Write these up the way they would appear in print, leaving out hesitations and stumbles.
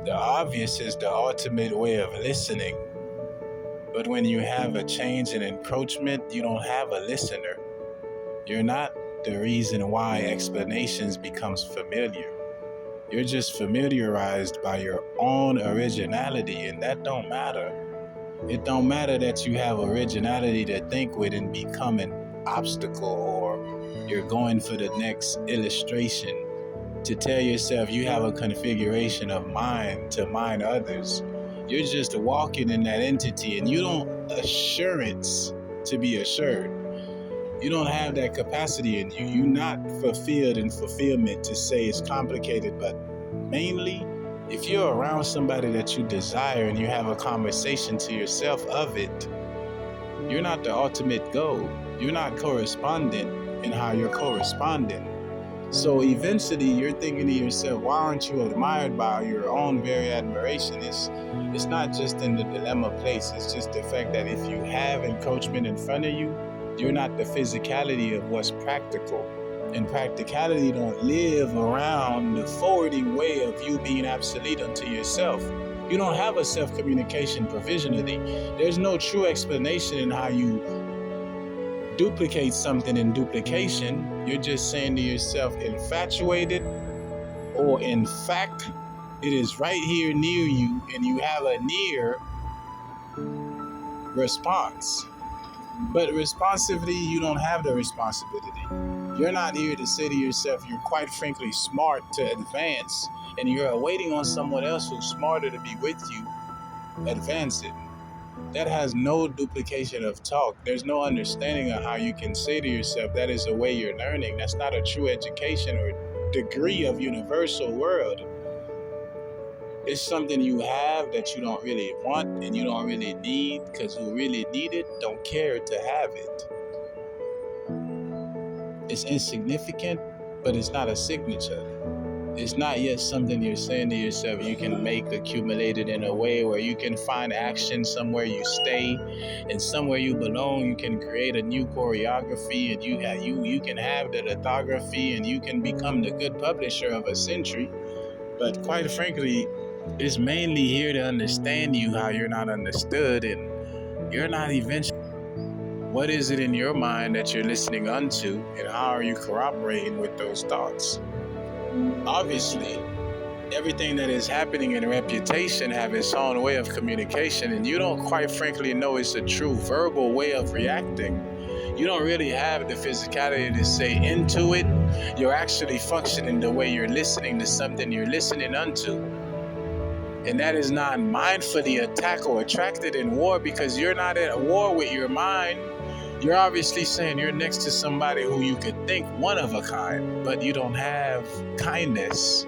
The obvious is the ultimate way of listening. But when you have a change in encroachment, you don't have a listener. You're not the reason why explanations becomes familiar. You're just familiarized by your own originality, and that don't matter. It don't matter that you have originality to think with and become an obstacle, or you're going for the next illustration to tell yourself you have a configuration of mind to mind others. You're just walking in that entity, and you don't assurance to be assured. You don't have that capacity in you. You're not fulfilled in fulfillment to say it's complicated, but mainly if you're around somebody that you desire and you have a conversation to yourself of it, you're not the ultimate goal. You're not correspondent in how you're corresponding. So eventually you're thinking to yourself, why aren't you admired by your own very admiration? It's not just in the dilemma place. It's just the fact that if you have encroachment in front of you, you're not the physicality of what's practical. And practicality don't live around the forwarding way of you being obsolete unto yourself. You don't have a self-communication provisionally. There's no true explanation in how you duplicate something in duplication. You're just saying to yourself, infatuated, or in fact, it is right here near you, and you have a near response. But responsively, you don't have the responsibility. You're not here to say to yourself, you're quite frankly smart to advance, and you're waiting on someone else who's smarter to be with you, advance it. That has no duplication of talk. There's no understanding of how you can say to yourself, that is the way you're learning. That's not a true education or degree of universal world. It's something you have that you don't really want and you don't really need, because who really need it don't care to have it. It's insignificant, but it's not a signature. It's not yet something you're saying to yourself you can make accumulated in a way where you can find action somewhere you stay, and somewhere you belong you can create a new choreography, and you can have the lithography, and you can become the good publisher of a century. But quite frankly, it's mainly here to understand you how you're not understood, and you're not eventually. What is it in your mind that you're listening unto, and how are you cooperating with those thoughts? Obviously, everything that is happening in reputation have its own way of communication, and you don't quite frankly know it's a true verbal way of reacting. You don't really have the physicality to say into it. You're actually functioning the way you're listening to something you're listening unto. And that is not mindfully attacked or attracted in war, because you're not at war with your mind. You're obviously saying you're next to somebody who you could think one of a kind, but you don't have kindness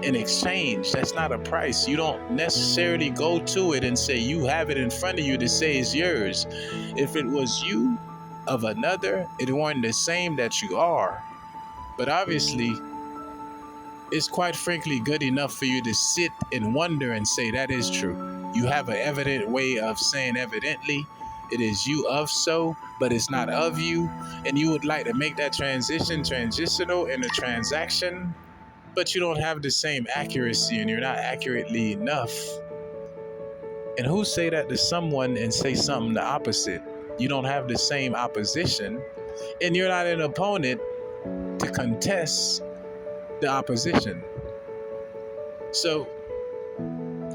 in exchange. That's not a price. You don't necessarily go to it and say you have it in front of you to say it's yours. If it was you of another, it weren't the same that you are. But obviously, it's quite frankly good enough for you to sit and wonder and say that is true. You have an evident way of saying evidently it is you of so, but it's not of you, and you would like to make that transitional in a transaction, but you don't have the same accuracy, and you're not accurately enough. And who say that to someone and say something the opposite? You don't have the same opposition, and you're not an opponent to contest the opposition. So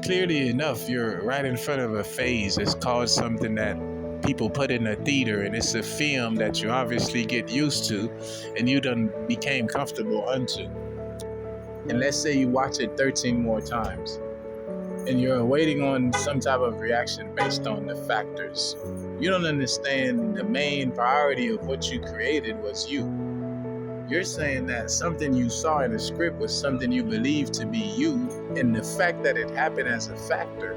clearly enough, you're right in front of a phase that's called something that people put in a theater, and it's a film that you obviously get used to and you done became comfortable unto. And let's say you watch it 13 more times and you're waiting on some type of reaction based on the factors. You don't understand the main priority of what you created was you. You're saying that something you saw in the script was something you believe to be you, and the fact that it happened as a factor.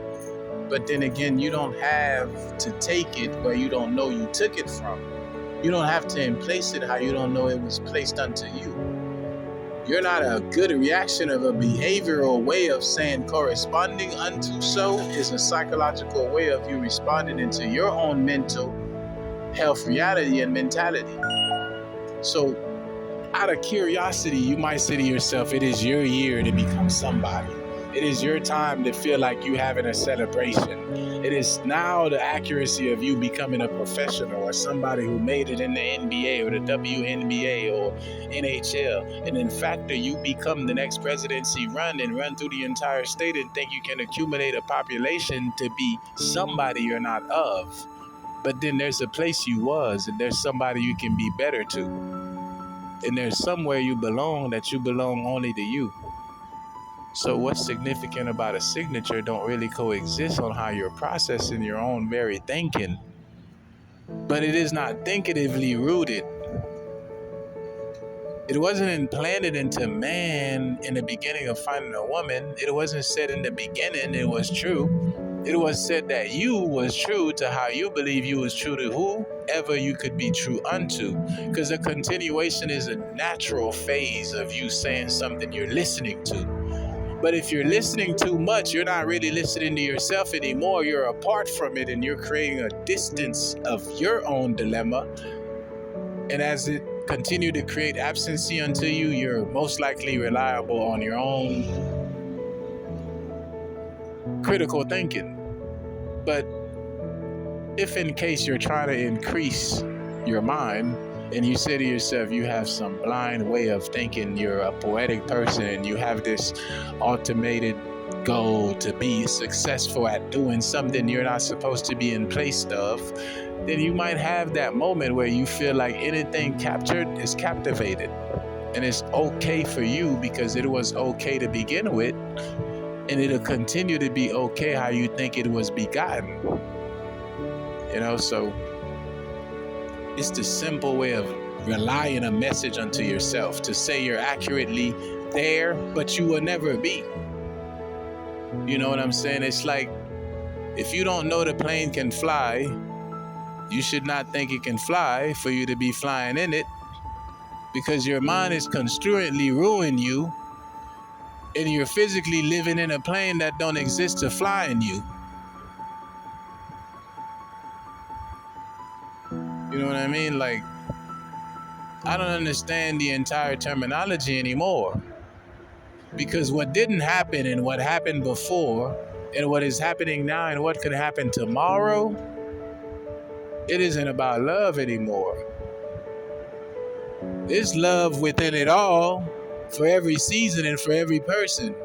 But then again, you don't have to take it where you don't know you took it from. You don't have to emplace it how you don't know it was placed unto you. You're not a good reaction of a behavioral way of saying corresponding unto so is a psychological way of you responding into your own mental health reality and mentality. So out of curiosity, you might say to yourself, it is your year to become somebody. It is your time to feel like you having a celebration. It is now the accuracy of you becoming a professional or somebody who made it in the NBA or the WNBA or NHL. And in fact, you become the next presidency run and run through the entire state and think you can accumulate a population to be somebody you're not of. But then there's a place you was, and there's somebody you can be better to. And there's somewhere you belong that you belong only to you. So what's significant about a signature don't really coexist on how you're processing your own very thinking. But it is not thinkatively rooted. It wasn't implanted into man in the beginning of finding a woman. It wasn't said in the beginning it was true. It was said that you was true to how you believe you was true to whoever you could be true unto. Because a continuation is a natural phase of you saying something you're listening to. But if you're listening too much, you're not really listening to yourself anymore. You're apart from it and you're creating a distance of your own dilemma. And as it continue to create absency unto you, you're most likely reliable on your own critical thinking. But if in case you're trying to increase your mind and you say to yourself, you have some blind way of thinking, you're a poetic person and you have this automated goal to be successful at doing something you're not supposed to be in place of, then you might have that moment where you feel like anything captured is captivated. And it's okay for you because it was okay to begin with, and it'll continue to be okay how you think it was begotten. So it's the simple way of relying a message unto yourself to say you're accurately there, but you will never be. You know what I'm saying? It's like, if you don't know the plane can fly, you should not think it can fly for you to be flying in it, because your mind is construently ruining you and you're physically living in a plane that don't exist to fly in you. You know what I mean? Like, I don't understand the entire terminology anymore, because what didn't happen and what happened before and what is happening now and what could happen tomorrow, it isn't about love anymore. There's love within it all for every season and for every person.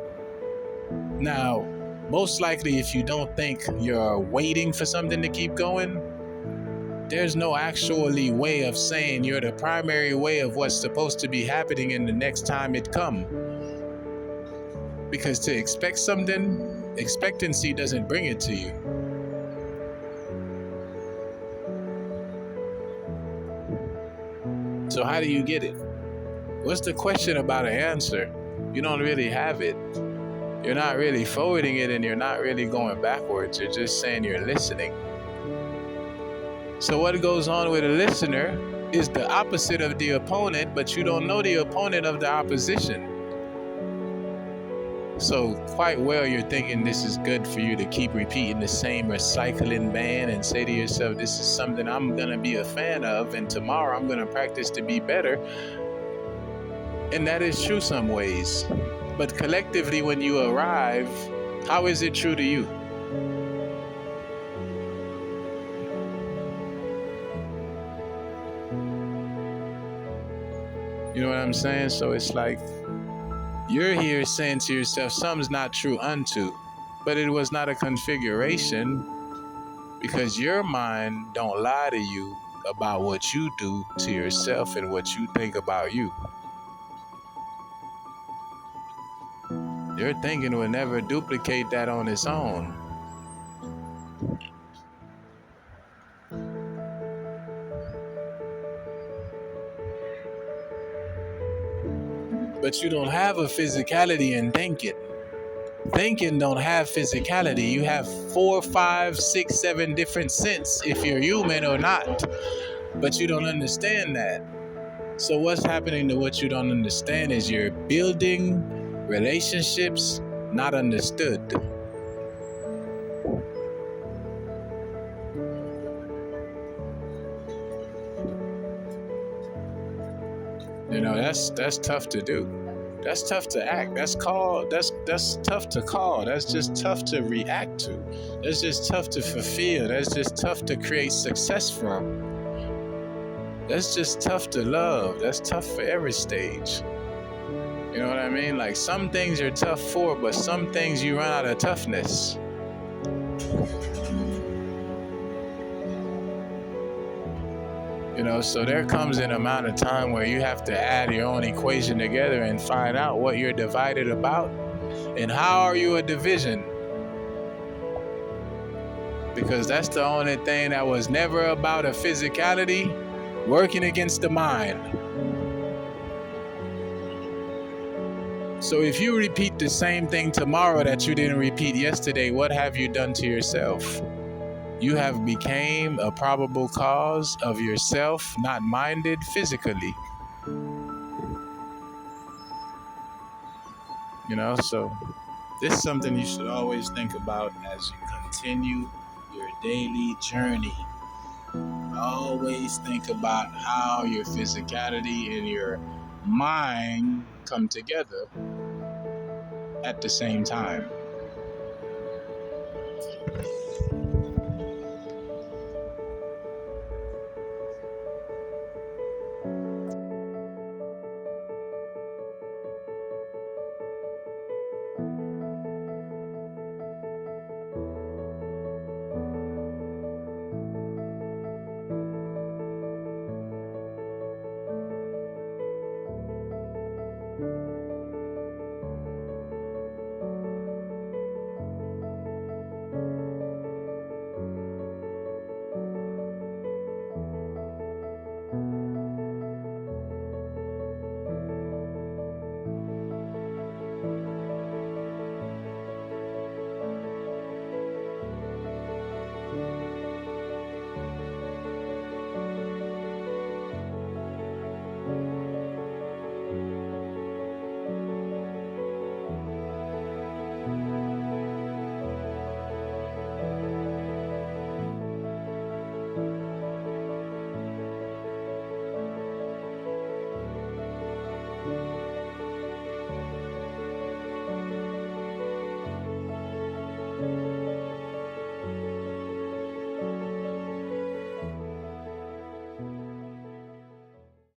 Now, most likely if you don't think you're waiting for something to keep going, there's no actually way of saying you're the primary way of what's supposed to be happening in the next time it come. Because to expect something, expectancy doesn't bring it to you. So how do you get it? What's the question about an answer? You don't really have it. You're not really forwarding it and you're not really going backwards. You're just saying you're listening. So what goes on with a listener is the opposite of the opponent, but you don't know the opponent of the opposition. So quite well, you're thinking this is good for you to keep repeating the same recycling band and say to yourself, this is something I'm going to be a fan of, and tomorrow I'm going to practice to be better. And that is true some ways. But collectively, when you arrive, how is it true to you? You know what I'm saying? So it's like, you're here saying to yourself, something's not true unto, but it was not a configuration, because your mind don't lie to you about what you do to yourself and what you think about you. Your thinking will never duplicate that on its own. But you don't have a physicality in thinking. Thinking don't have physicality. You have 4, 5, 6, 7 different senses if you're human or not. But you don't understand that. So what's happening to what you don't understand is you're building relationships not understood. That's tough to do. That's tough to act. That's tough to call. That's just tough to react to. That's just tough to fulfill. That's just tough to create success from. That's just tough to love. That's tough for every stage. You know what I mean? Like some things you're tough for, but some things you run out of toughness. You know, so there comes an amount of time where you have to add your own equation together and find out what you're divided about and how are you a division. Because that's the only thing that was never about a physicality working against the mind. So if you repeat the same thing tomorrow that you didn't repeat yesterday, what have you done to yourself? You have became a probable cause of yourself not minded physically. You know, so this is something you should always think about as you continue your daily journey. Always think about how your physicality and your mind come together at the same time.